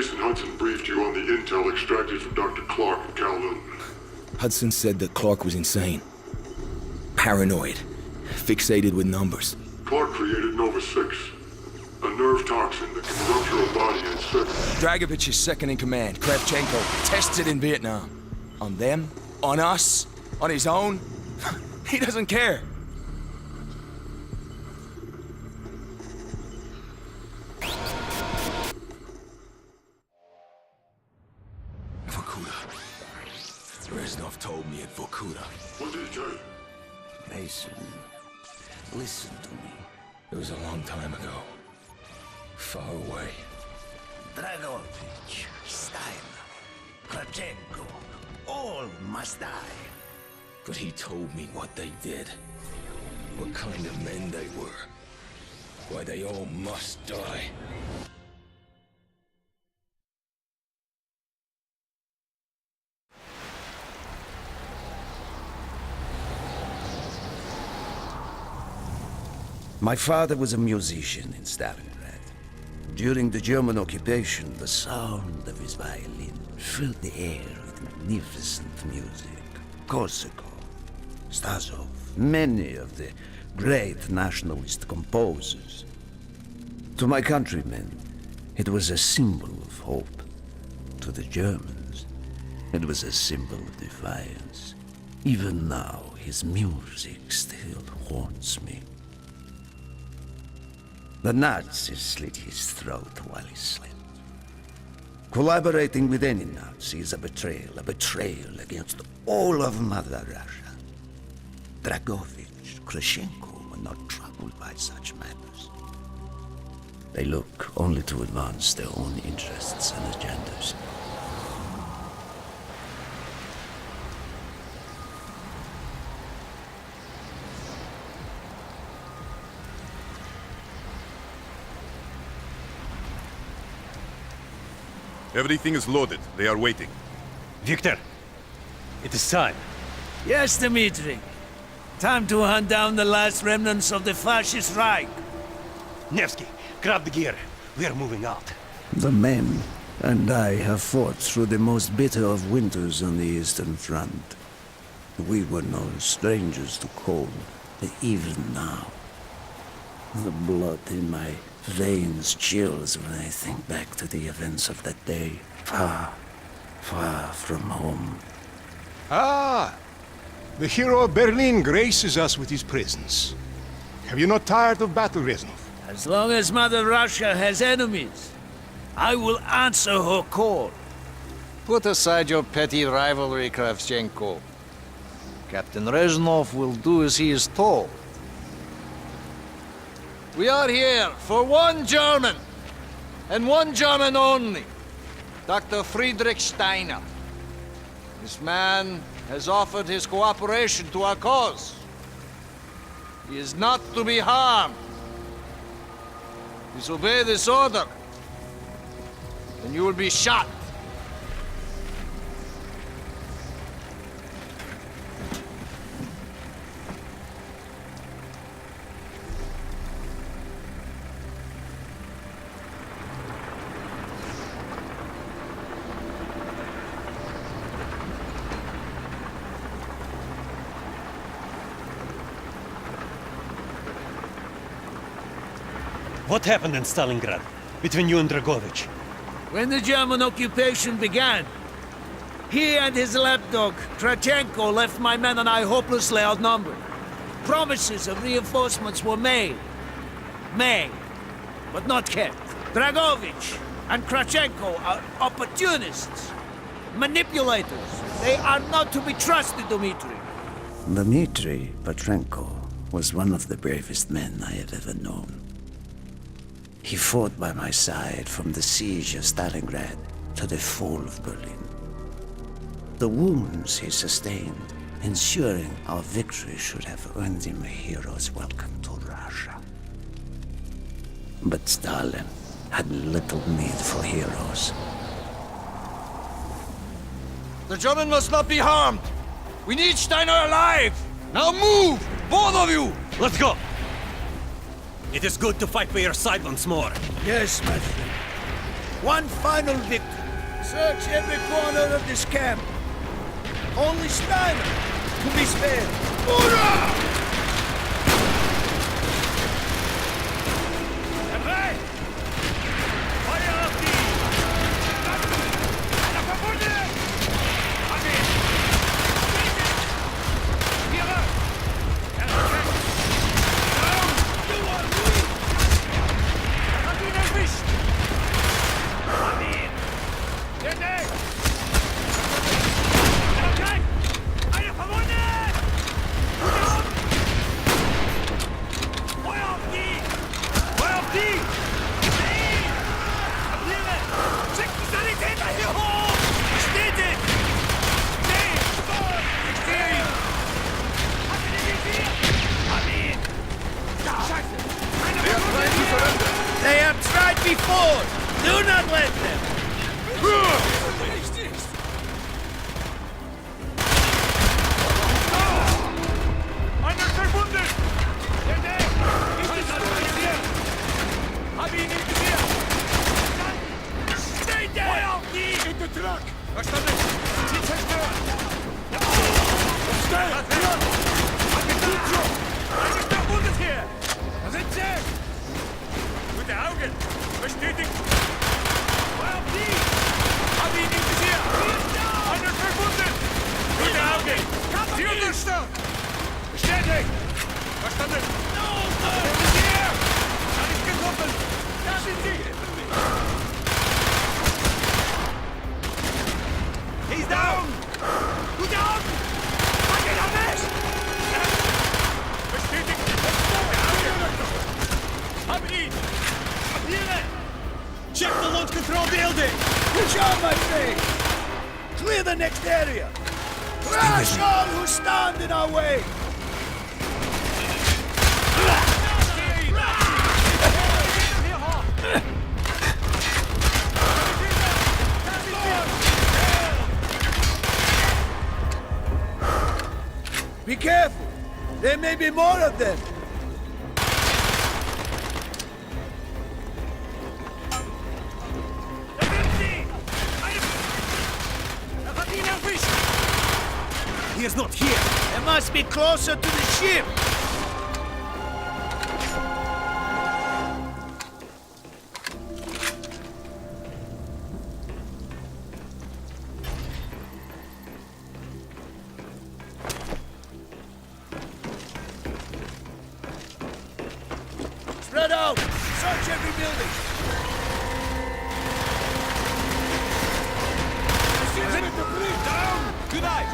Jason Hudson briefed you on the intel extracted from Dr. Clark and Kowloon. Hudson said that Clark was insane. Paranoid. Fixated with numbers. Clark created Nova 6, a nerve toxin that can rupture a body in seconds. Dragovich is second in command. Kravchenko tested in Vietnam. On them? On us? On his own? He doesn't care. Vorkuta. Reznov told me at Vorkuta. What did he tell you? Mason, listen to me. It was a long time ago. Far away. Dragovich, Steiner, Kravchenko, all must die. But he told me what they did. What kind of men they were. Why they all must die. My father was a musician in Stalingrad. During the German occupation, the sound of his violin filled the air with magnificent music. Korsakov, Stasov, many of the great nationalist composers. To my countrymen, it was a symbol of hope. To the Germans, it was a symbol of defiance. Even now, his music still haunts me. The Nazis slit his throat while he slept. Collaborating with any Nazi is a betrayal against all of Mother Russia. Dragovich, Kravchenko were not troubled by such matters. They look only to advance their own interests and agendas. Everything is loaded. They are waiting. Victor, it is time. Yes, Dmitri. Time to hunt down the last remnants of the fascist Reich. Nevsky, grab the gear. We are moving out. The men and I have fought through the most bitter of winters on the Eastern Front. We were no strangers to cold, even now. The blood in my veins chills when I think back to the events of that day, far, far from home. Ah! The hero of Berlin graces us with his presence. Have you not tired of battle, Reznov? As long as Mother Russia has enemies, I will answer her call. Put aside your petty rivalry, Kravchenko. Captain Reznov will do as he is told. We are here for one German, and one German only, Dr. Friedrich Steiner. This man has offered his cooperation to our cause. He is not to be harmed. Disobey this order, and you will be shot. What happened in Stalingrad between you and Dragovich? When the German occupation began, he and his lapdog, Kravchenko, left my men and I hopelessly outnumbered. Promises of reinforcements were made, but not kept. Dragovich and Kravchenko are opportunists, manipulators. They are not to be trusted, Dmitri. Dmitri Petrenko was one of the bravest men I have ever known. He fought by my side from the siege of Stalingrad to the fall of Berlin. The wounds he sustained, ensuring our victory, should have earned him a hero's welcome to Russia. But Stalin had little need for heroes. The German must not be harmed. We need Steiner alive. Now move, both of you. Let's go! It is good to fight by your side once more. Yes, my friend. One final victory. Search every corner of this camp. Only Steiner to be spared. Hoorah! They have tried before. Do not let them. He's down! Go down! Check the launch control building! Push on, my friend! Clear the next area! Crash all who stand in our way! Be careful! There may be more of them! He is not here! They must be closer to the ship! Spread out! Search every building! Down! Good eye!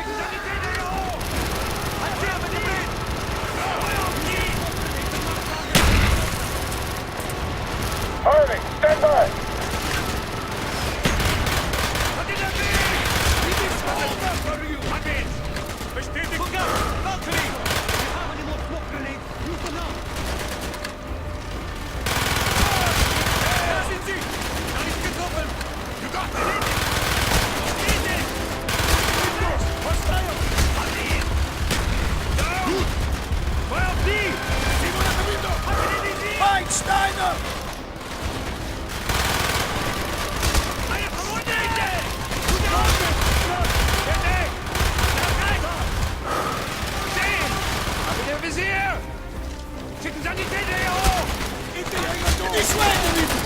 Harvey, stand by! Fight, Steiner! This way, Dimitri!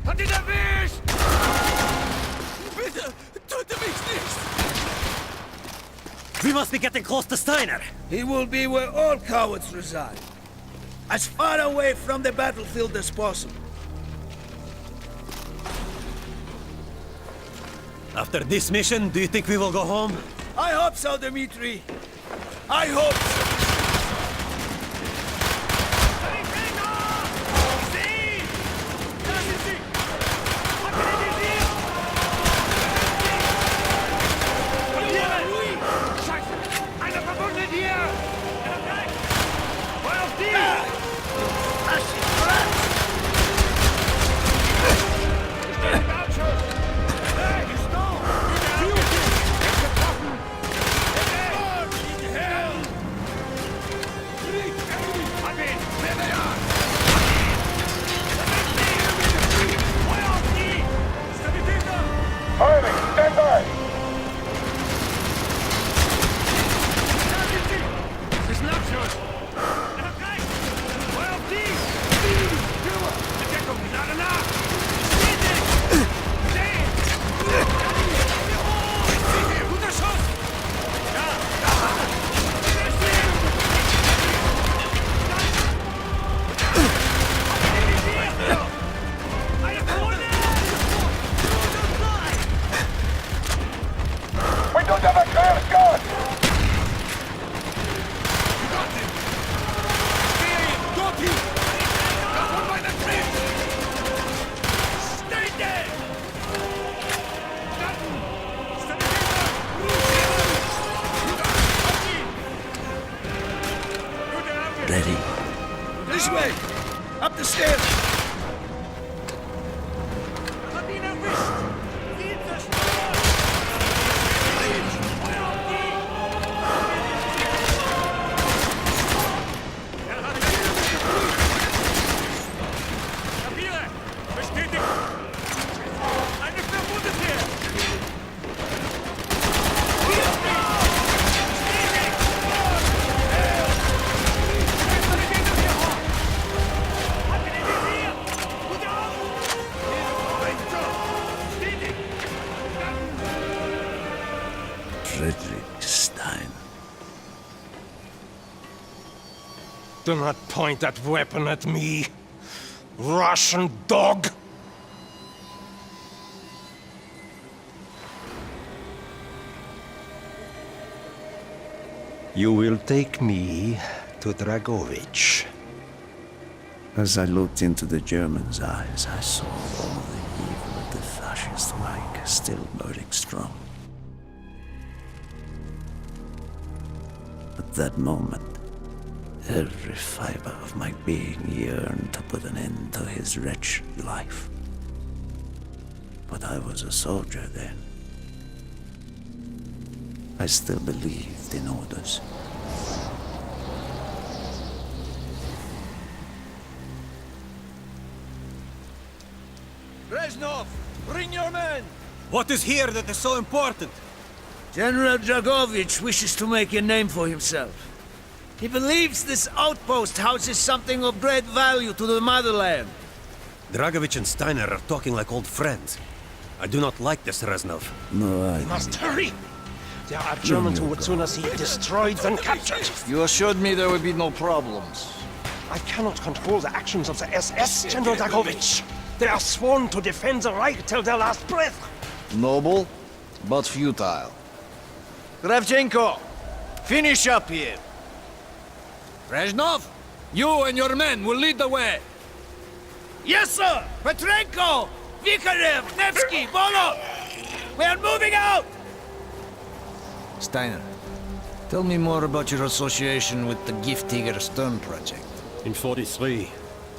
Hat ihn erwischt! Bitte, töte mich nicht! We must be getting close to Steiner! He will be where all cowards reside. As far away from the battlefield as possible. After this mission, do you think we will go home? I hope so, Dimitri. I hope so. ready. This way! Up the stairs! Frederick Stein. Do not point that weapon at me, Russian dog! You will take me to Dragovich. As I looked into the German's eyes, I saw all the evil of the fascist Reich still burning strong. At that moment, every fiber of my being yearned to put an end to his wretched life. But I was a soldier then. I still believed in orders. Reznov, bring your men! What is here that is so important? General Dragovich wishes to make a name for himself. He believes this outpost houses something of great value to the motherland. Dragovich and Steiner are talking like old friends. I do not like this, Reznov. No, I Must hurry! There are Germans who would sooner see it destroyed than captured. You assured me there would be no problems. I cannot control the actions of the SS, General Dragovich. They are sworn to defend the Reich till their last breath. Noble, but futile. Kravchenko, finish up here. Reznov, you and your men will lead the way. Yes, sir! Petrenko! Vikarev! Nevsky! Volov! We are moving out! Steiner, tell me more about your association with the Giftiger Stern project. In 43,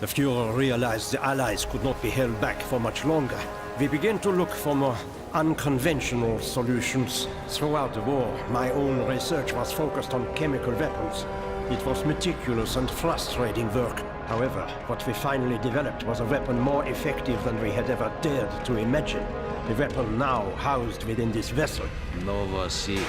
the Fuhrer realized the Allies could not be held back for much longer. We began to look for more unconventional solutions. Throughout the war, my own research was focused on chemical weapons. It was meticulous and frustrating work. However, what we finally developed was a weapon more effective than we had ever dared to imagine. The weapon now housed within this vessel. Nova 6.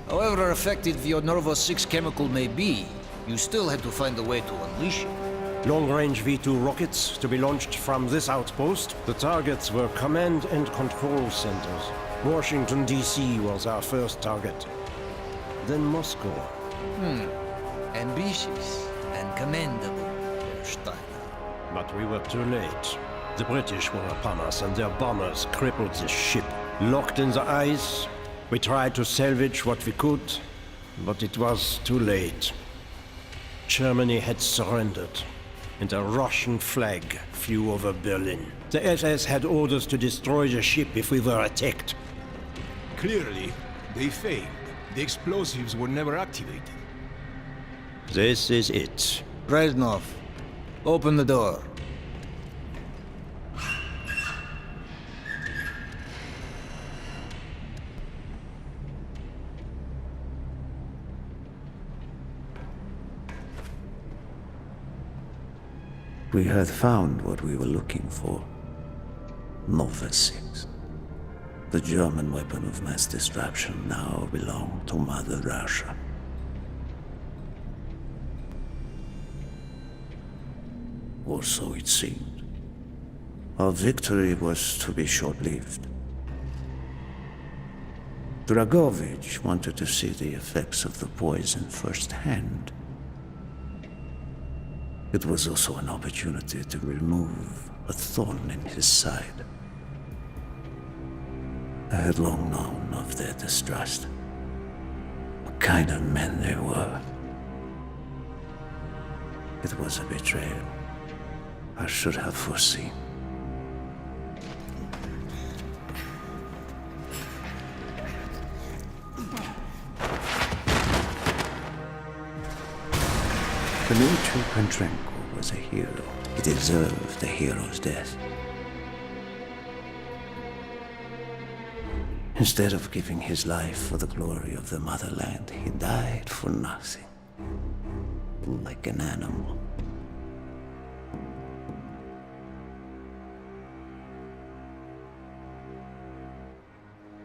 However effective your Nova 6 chemical may be, you still had to find a way to unleash it. Long-range V2 rockets to be launched from this outpost. The targets were command and control centers. Washington, D.C. was our first target. Then Moscow. Ambitious and commendable, Herr Steiner. But we were too late. The British were upon us and their bombers crippled the ship. Locked in the ice, we tried to salvage what we could, but it was too late. Germany had surrendered, and a Russian flag flew over Berlin. The SS had orders to destroy the ship if we were attacked. Clearly, they failed. The explosives were never activated. This is it. Reznov, open the door. We had found what we were looking for. Nova 6. The German weapon of mass destruction now belonged to Mother Russia. Or so it seemed. Our victory was to be short-lived. Dragovich wanted to see the effects of the poison firsthand. It was also an opportunity to remove a thorn in his side. I had long known of their distrust. What kind of men they were. It was a betrayal. I should have foreseen. Dmitri Kontrenko was a hero. He deserved a hero's death. Instead of giving his life for the glory of the motherland, he died for nothing. Like an animal.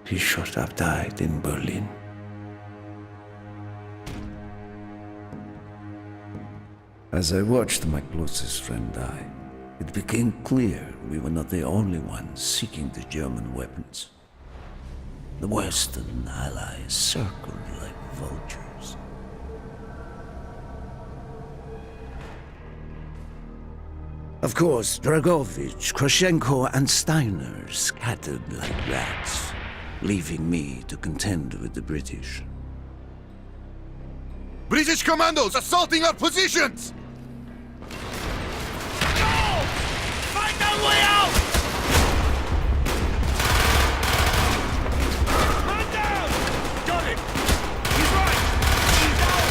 He should have died in Berlin. As I watched my closest friend die, it became clear we were not the only ones seeking the German weapons. The Western allies circled like vultures. Of course, Dragovich, Krashenko, and Steiner scattered like rats, leaving me to contend with the British. British commandos assaulting our positions! Find our way out! Man down! Got him! He's right! He's down!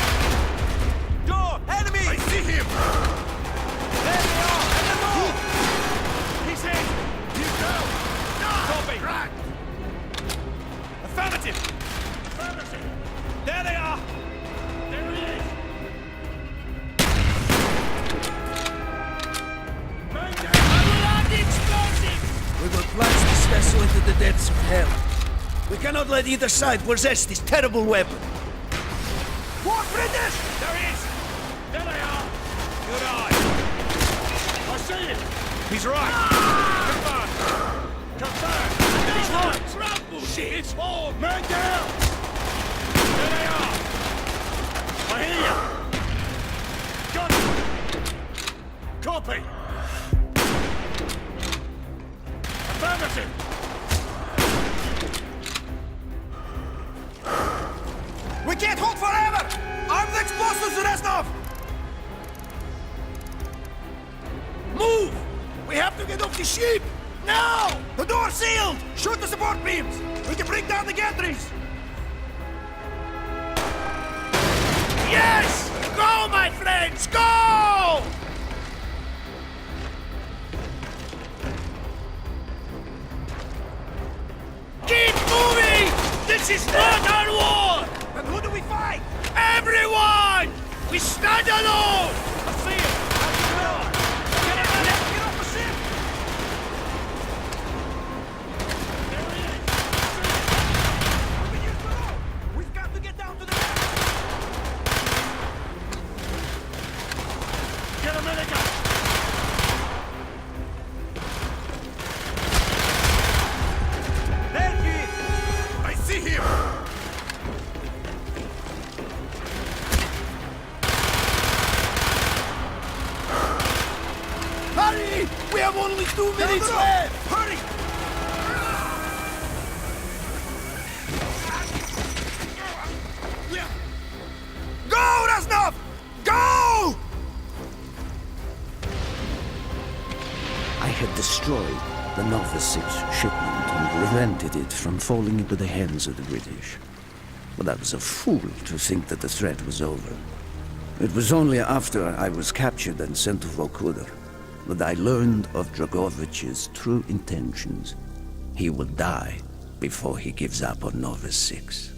Door! Enemy! I see him! There they are! At the door! He's hit! He's down! Copy! Right! Affirmative! Affirmative! There they are! There he is! Man down! I will add the explosive! We will plunge this vessel into the depths of hell. We cannot let either side possess this terrible weapon. What, British? There he is! There they are! Good eye! I see him! He's right! Confirm! Confirm! He's right! Trample! Shit! It's all! Man down! There they are! I hear you! Got him! Copy! Affirmative! We can't hold forever! Arm the explosives, Reznov! Move! We have to get off the ship! Now! The door's sealed! Shoot the support beams! We can bring down the gantries! Yes! Go, my friends! Go! Keep moving! This is not our war! Then who do we fight? Everyone! We stand alone! I see him! Get him out! Get off the ship! There he is! We use the rope! We've got to get down to the deck! Get him, America! There he is! I see him! Hurry! We have only 2 minutes left! Hurry! Go, Reznov! Go! I had destroyed the Nova 6 shipment and prevented it from falling into the hands of the British. But I was a fool to think that the threat was over. It was only after I was captured and sent to Vorkuta that I learned of Dragovich's true intentions. He will die before he gives up on Nova 6.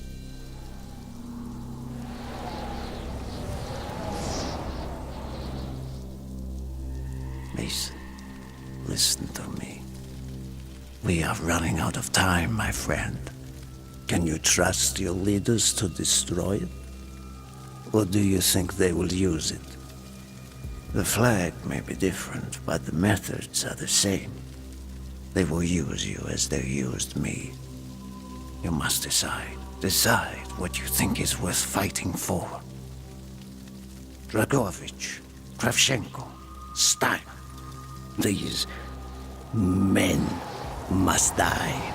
Mason, listen to me. We are running out of time, my friend. Can you trust your leaders to destroy it? Or do you think they will use it? The flag may be different, but the methods are the same. They will use you as they used me. You must decide. Decide what you think is worth fighting for. Dragovich, Kravchenko, Stein. These men must die.